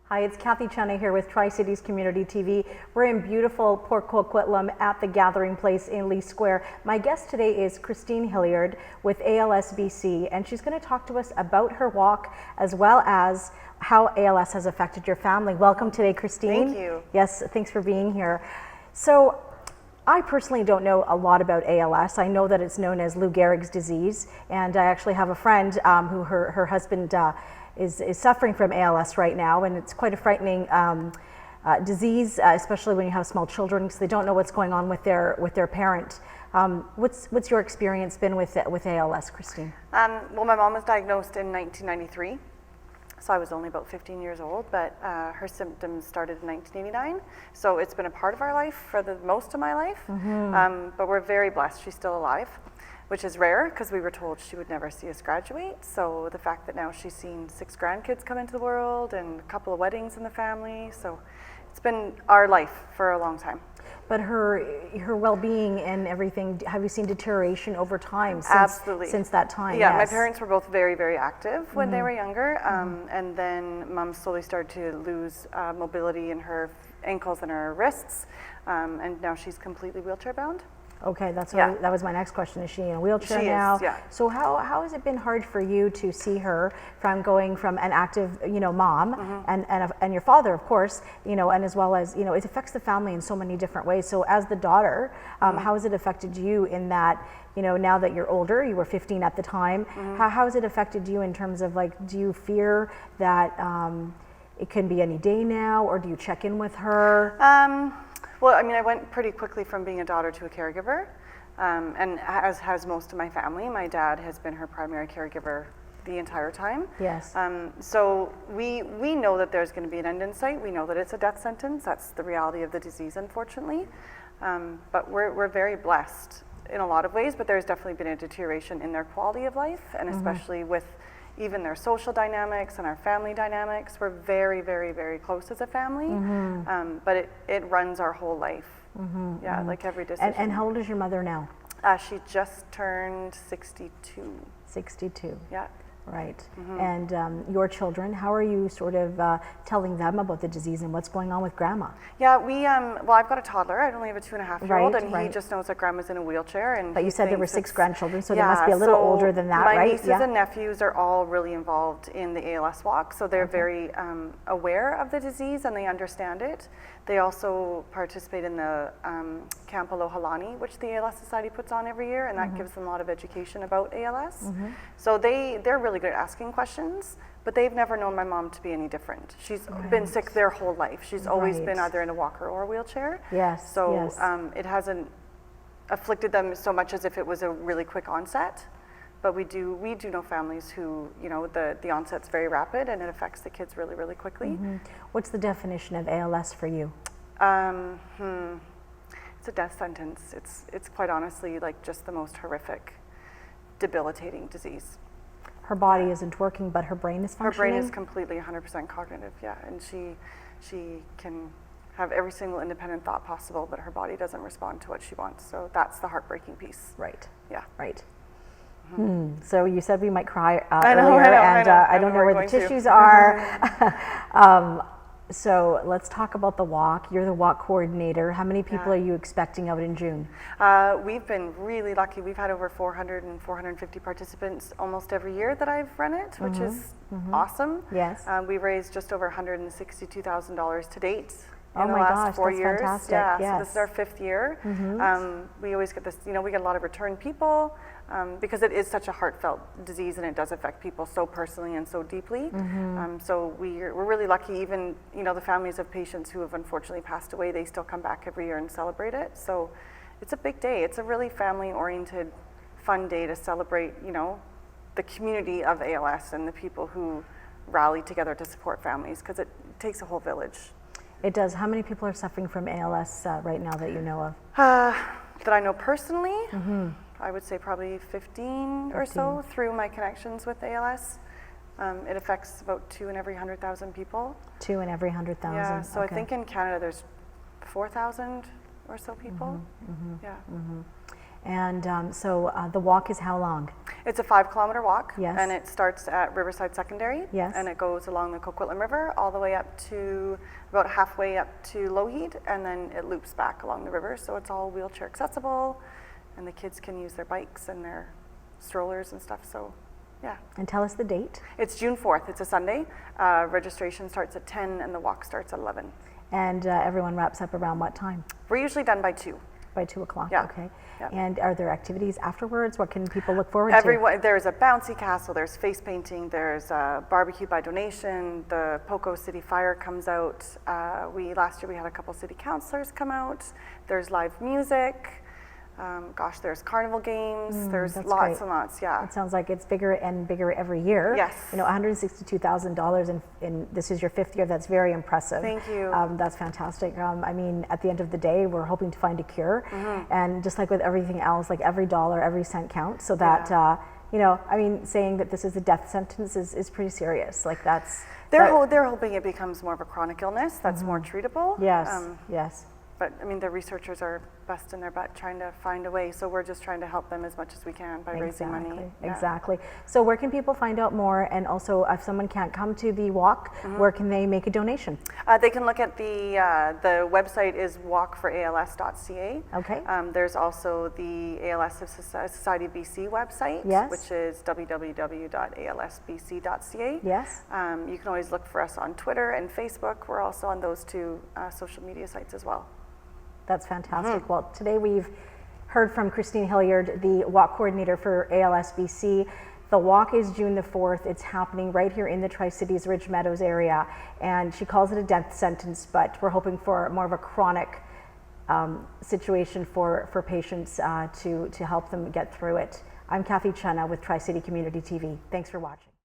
Hi, it's Cathy Chena here with Tri-Cities Community TV. We're in beautiful Port Coquitlam at the Gathering Place in Lee Square. My guest today is Christine Hilliard with ALS BC, and she's going to talk to us about her walk as well as how ALS has affected your family. Welcome today, Christine. Thank you. Yes, thanks for being here. So, I personally don't know a lot about ALS. I know that it's known as Lou Gehrig's disease, and I actually have a friend who her husband is suffering from ALS right now, and it's quite a frightening disease, especially when you have small children, because they don't know what's going on with their parent. What's your experience been with ALS, Christine? Well, my mom was diagnosed in 1993, so I was only about 15 years old, but her symptoms started in 1989, so it's been a part of our life for the most of my life. But we're very blessed she's still alive, which is rare because we were told she would never see us graduate. So the fact that now she's seen 6 grandkids come into the world and a couple of weddings in the family, so it's been our life for a long time. But her well-being and everything, have you seen deterioration over time since that time? Yeah, Yes. My parents were both very, very active when they were younger, and then Mom slowly started to lose mobility in her ankles and her wrists, and now she's completely wheelchair bound. Okay, that was my next question. Is she in a wheelchair now? Yeah. So how has it been hard for you to see her from going from an active, mom and your father, of course, and as well as, it affects the family in so many different ways. So as the daughter, how has it affected you in that, now that you're older, you were 15 at the time, how has it affected you in terms of do you fear that it can be any day now, or do you check in with her? Well, I went pretty quickly from being a daughter to a caregiver, and as has most of my family. My dad has been her primary caregiver the entire time. Yes. So we know that there's going to be an end in sight. We know that it's a death sentence. That's the reality of the disease, unfortunately. But we're very blessed in a lot of ways, but there's definitely been a deterioration in their quality of life, and especially with even their social dynamics and our family dynamics. We're very, very, very close as a family, but it runs our whole life. Like every decision. And how old is your mother now? She just turned 62. 62. Yeah. Right. And your children, how are you sort of telling them about the disease and what's going on with grandma? Yeah, well, I've got a toddler. I only have a 2.5-year-old, and he just knows that grandma's in a wheelchair. And but you said there were 6 grandchildren, so they must be a little older than that, right? My nieces and nephews are all really involved in the ALS Walk, so they're very aware of the disease and they understand it. They also participate in the Camp Alohalani, which the ALS Society puts on every year, and that gives them a lot of education about ALS. So they're really good at asking questions, but they've never known my mom to be any different. She's been sick their whole life. She's always been either in a walker or a wheelchair. Yes. So it hasn't afflicted them so much as if it was a really quick onset. But we do know families who, the onset's very rapid and it affects the kids really, really quickly. What's the definition of ALS for you? It's a death sentence. It's quite honestly just the most horrific, debilitating disease. Her body isn't working, but her brain is functioning? Her brain is completely 100% cognitive, yeah. And she can have every single independent thought possible, but her body doesn't respond to what she wants. So that's the heartbreaking piece. Right. Yeah. Right. So you said we might cry I know, earlier, I know. I don't know where the tissues are. So let's talk about the walk. You're the walk coordinator. How many people are you expecting out in June? We've been really lucky. We've had over 400 and 450 participants almost every year that I've run it, which is awesome. Yes. We've raised just over $162,000 to date. In the last 4 years. Fantastic. Yeah, yes. So this is our 5th year. We always get this, we get a lot of return people because it is such a heartfelt disease and it does affect people so personally and so deeply. So we're really lucky. Even, the families of patients who have unfortunately passed away, they still come back every year and celebrate it. So it's a big day. It's a really family-oriented, fun day to celebrate, the community of ALS and the people who rally together to support families, because it takes a whole village. It does. How many people are suffering from ALS right now that you know of? That I know personally, I would say probably 15 or so through my connections with ALS. It affects about 2 in every 100,000 people. 2 in every 100,000. Yeah, so I think in Canada there's 4,000 or so people. Yeah. And so the walk is how long? It's a 5-kilometer walk, Yes. and it starts at Riverside Secondary, Yes. and it goes along the Coquitlam River all the way up to about halfway up to Lougheed, and then it loops back along the river, so it's all wheelchair accessible, and the kids can use their bikes and their strollers and stuff, so yeah. And tell us the date. It's June 4th, it's a Sunday. Registration starts at 10 and the walk starts at 11. And everyone wraps up around what time? We're usually done by 2. By 2 o'clock, Yeah. okay. Yeah. And are there activities afterwards? What can people look forward to? Everyone, there's a bouncy castle, there's face painting, there's a barbecue by donation, the Poco City Fire comes out. Last year we had a couple city councilors come out. There's live music. There's carnival games. There's that's lots great. and lots, yeah. It sounds like it's bigger and bigger every year. Yes. You know, $162,000 in this is your 5th year. That's very impressive. Thank you. That's fantastic. I mean, at the end of the day, we're hoping to find a cure. And just like with everything else, like every dollar, every cent counts. So that, you know, I mean, saying that this is a death sentence is pretty serious. Like that's... They're hoping it becomes more of a chronic illness that's more treatable. Yes, yes. But I mean, the researchers are busting their butt trying to find a way, so we're just trying to help them as much as we can by raising money. Yeah. Exactly. So where can people find out more? And also, if someone can't come to the walk, where can they make a donation? They can look at the website is walkforals.ca. Okay. There's also the ALS Society BC website, Yes. which is www.alsbc.ca. Yes. You can always look for us on Twitter and Facebook. We're also on those 2 social media sites as well. That's fantastic. Well, today we've heard from Christine Hilliard, the walk coordinator for ALS BC. The walk is June the 4th. It's happening right here in the Tri-Cities Ridge Meadows area. And she calls it a death sentence, but we're hoping for more of a chronic situation for patients to help them get through it. I'm CATHY with Tri-City Community TV. Thanks for watching.